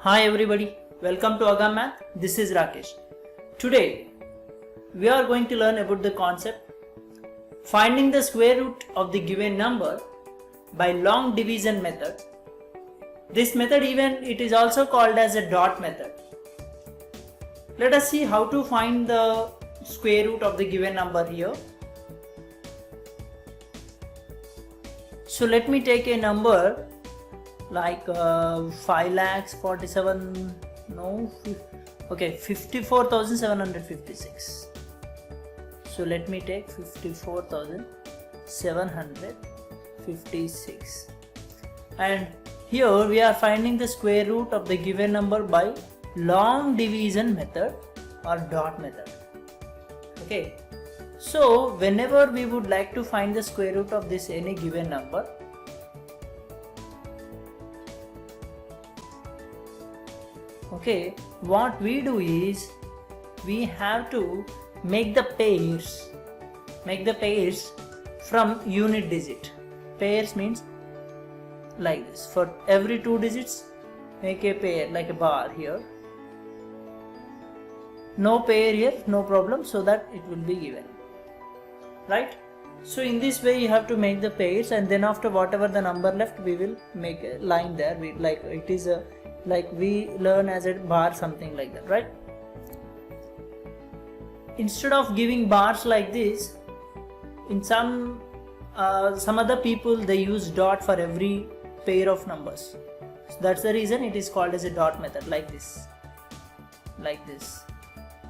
Hi everybody, welcome to Agam Math. This is Rakesh. Today we are going to learn about the concept finding the square root of the given number by long division method. This method it is also called as a dot method. Let us see how to find the square root of the given number here. So let me take a number like 54,756. So let me take 54,756, and here we are finding the square root of the given number by long division method or dot method. Okay, so whenever we would like to find the square root of this any given number, okay, what we do is we have to make the pairs from unit digit. Pairs means like this. For every two digits make a pair like a bar here. No pair here, no problem, so that it will be given, right? So in this way you have to make the pairs, and then after whatever the number left we will make a line there. We like it is a like we learn as a bar, something like that, right? Instead of giving bars like this, in some other people they use dot for every pair of numbers. So that's the reason it is called as a dot method, like this.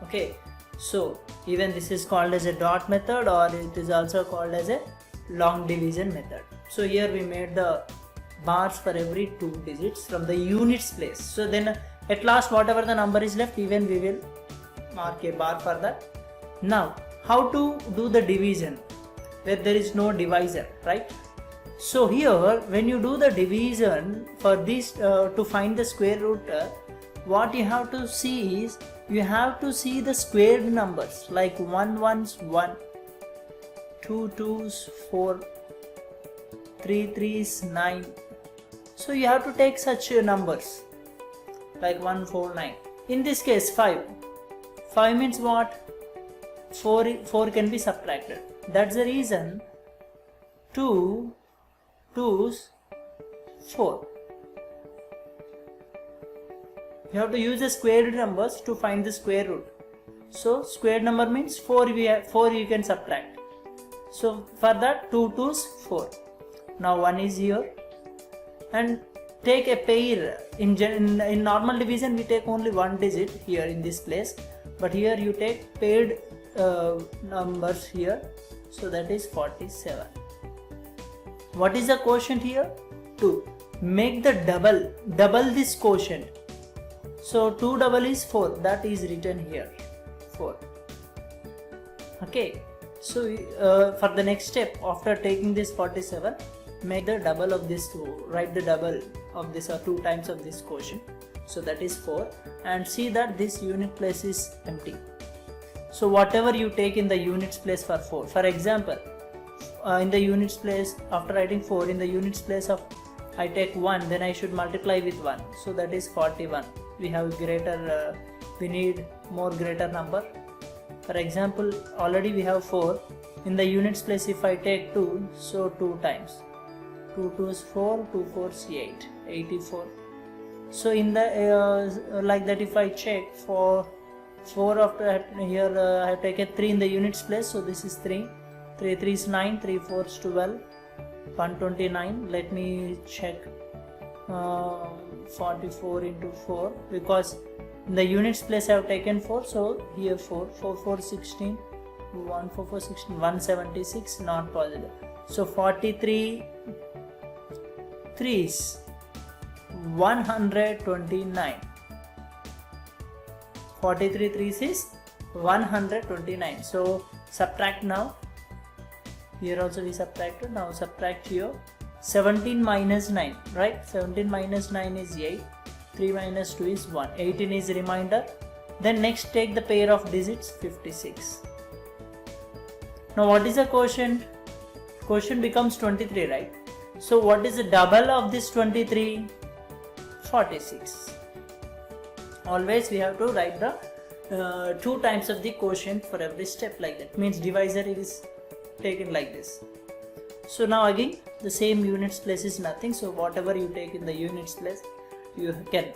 Okay, so even this is called as a dot method, or it is also called as a long division method. So here we made the bars for every two digits from the units place. So then at last whatever the number is left, even we will mark a bar for that. Now how to do the division where there is no divisor, right? So here when you do the division for this to find the square root, what you have to see is you have to see the squared numbers, like 1 ones 1, 2 twos 4, 3 threes 9. So you have to take such numbers like 1, 4, 9. In this case 5 means what? 4 can be subtracted. That's the reason 2 twos 4. You have to use the squared numbers to find the square root. So squared number means 4 you can subtract. So for that 2 twos 4. Now 1 is here, and take a pair. In normal division we take only one digit here in this place, but here you take paired numbers here, so that is 47. What is the quotient here? 2. Make the double this quotient. So 2 double is 4, that is written here 4. Okay, so for the next step, after taking this 47, make the double of this 2, write the double of this or 2 times of this quotient, so that is 4, and see that this unit place is empty. So whatever you take in the units place for 4, for example, in the units place, after writing 4, in the units place of I take 1, then I should multiply with 1, so that is 41. We have greater, we need more greater number. For example, already we have 4. In the units place, if I take 2, so 2 times. 2 2s 4, 2 4s 8, 84. So in the like that, if I check for 4 after here I have taken 3 in the units place, so this is 3. 3 3s 9, 3 4s 12, 129. Let me check 44 into 4, because in the units place I have taken 4, so here 4, 4 4 16, 1 4 4 16, 176, not possible. So 43 3s 129. 43 3s is 129. So subtract now. Here also we subtracted. Now subtract here. 17 minus 9, right? 17 minus 9 is 8. 3 minus 2 is 1. 18 is remainder. Then next take the pair of digits 56. Now what is the quotient? Quotient becomes 23, right? So what is the double of this 23? 46. always we have to write the 2 times of the quotient for every step, like that. Means divisor is taken like this. So now again the same units place is nothing, so whatever you take in the units place you can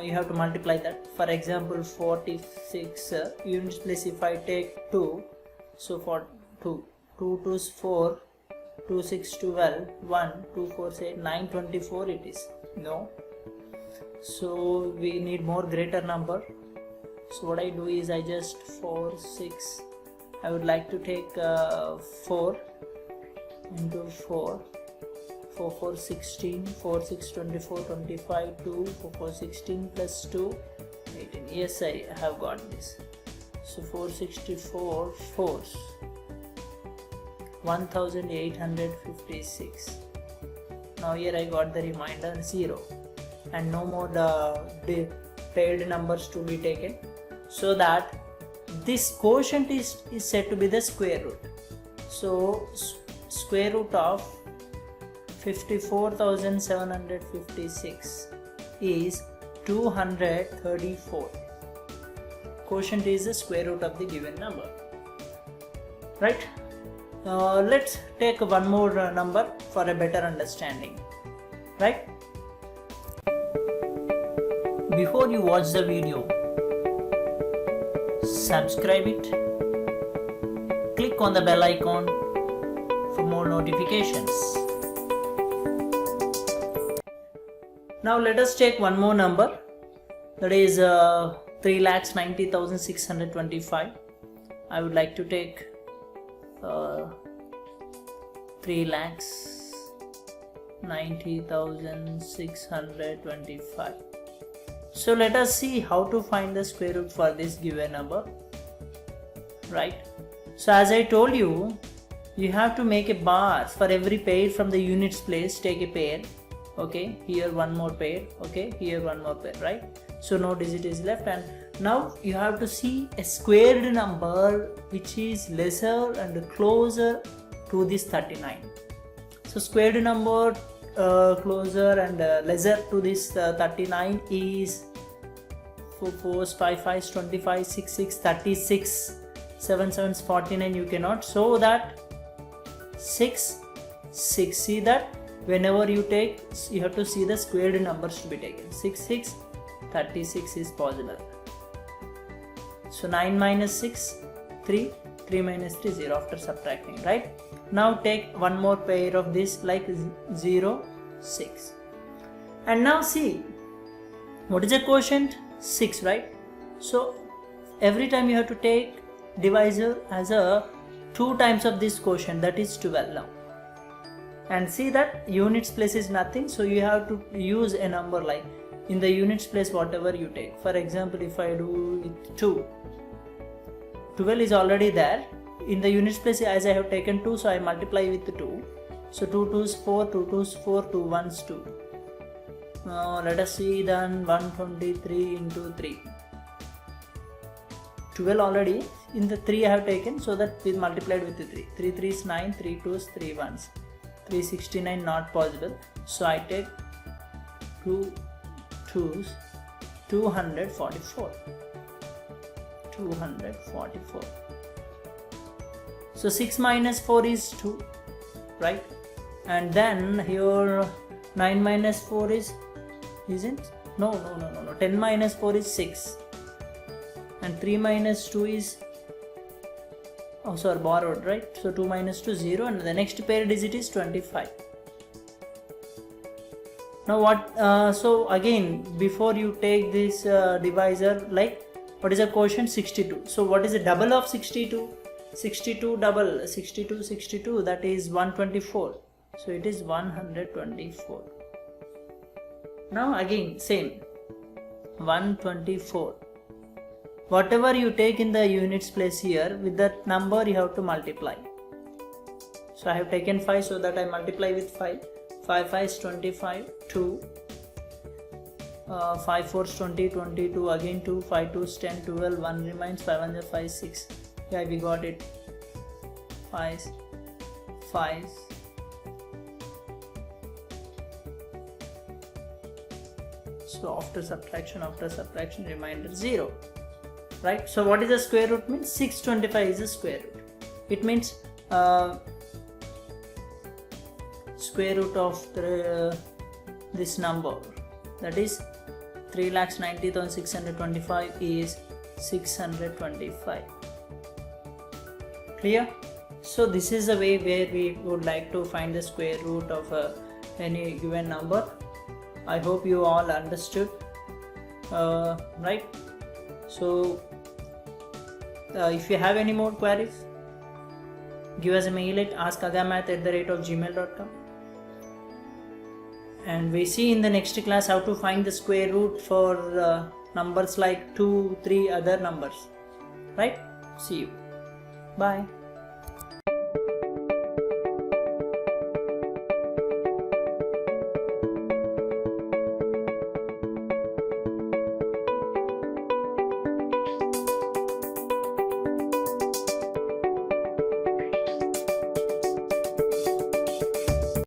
you have to multiply that. For example 46 units place, if I take 2, so for 2 2's 4, 2 6 12, 1 2 4 8 9 24 it is. No, so we need more greater number. So what I do is I just 4 6, I would like to take 4 into 4, 4 4 16, 4 6 24 25, 2 4 4 16 plus 2 18. Yes, I have got this. So 464 4s 1856. Now here I got the remainder 0 and no more the paired numbers to be taken, so that this quotient is said to be the square root. So square root of 54,756 is 234. Quotient is the square root of the given number, right? Let's take one more number for a better understanding, right? Before you watch the video, subscribe it, click on the bell icon for more notifications. Now let us take one more number, that is 3,90,625. I would like to take 3,90,625. So let us see how to find the square root for this given number, right? So as I told you, you have to make a bar for every pair from the units place. Take a pair, okay, here one more pair, okay, here one more pair, right? So no digit is left, and now you have to see a squared number which is lesser and closer to this 39. So squared number closer and lesser to this 39 is 4 4s 5 5s 25, 6 6 36, 7 7s 49. You cannot, so that 6 6, see that whenever you take, you have to see the squared numbers to be taken. 6 6 36 is possible. So 9 minus 6 3, 3 minus 3 0 after subtracting, right? Now take one more pair of this, like 0 6, and now see what is the quotient? 6, right? So every time you have to take divisor as a 2 times of this quotient, that is 12 now. And see that units place is nothing, so you have to use a number like in the units place whatever you take. For example, if I do with 2, 12 is already there in the units place, as I have taken 2, so I multiply with 2. So 2 2's 4, 2 2's 4, 2 1's 2. Now let us see then 123 into 3. 12 already in the 3 I have taken, so that we multiplied with the 3. 3 3's 9, 3 2's 3 1's. 369 not possible, so I take 2 2's 244. 244. So 6 minus 4 is 2, right? And then here 9 minus 4 is, isn't? No. 10 minus 4 is 6. And 3 minus 2 is, oh sorry, borrowed, right? So 2 minus 2 0, and the next pair digit is 25. Now what, so again before you take this divisor, like what is the quotient? 62. So what is the double of 62? 62 double, 62 62, that is 124. So it is 124. Now again same 124. Whatever you take in the units place here, with that number you have to multiply. So I have taken 5, so that I multiply with 5. 5 5 is 25, 2. 5 4 is 20, 22, again 2, 5 2 is 10, 12, 1 remains, 5 1 is 5, 6. Yeah, we got it. 5, 5. So after subtraction, remainder 0. Right? So what is the square root means? 625 is the square root. It means square root of this number, that is 3,90,625 is 625. Clear? So this is the way where we would like to find the square root of any given number. I hope you all understood, right? So if you have any more queries, give us a mail at askagamath@gmail.com. And we see in the next class how to find the square root for numbers like 2, 3 other numbers. Right? See you. Bye.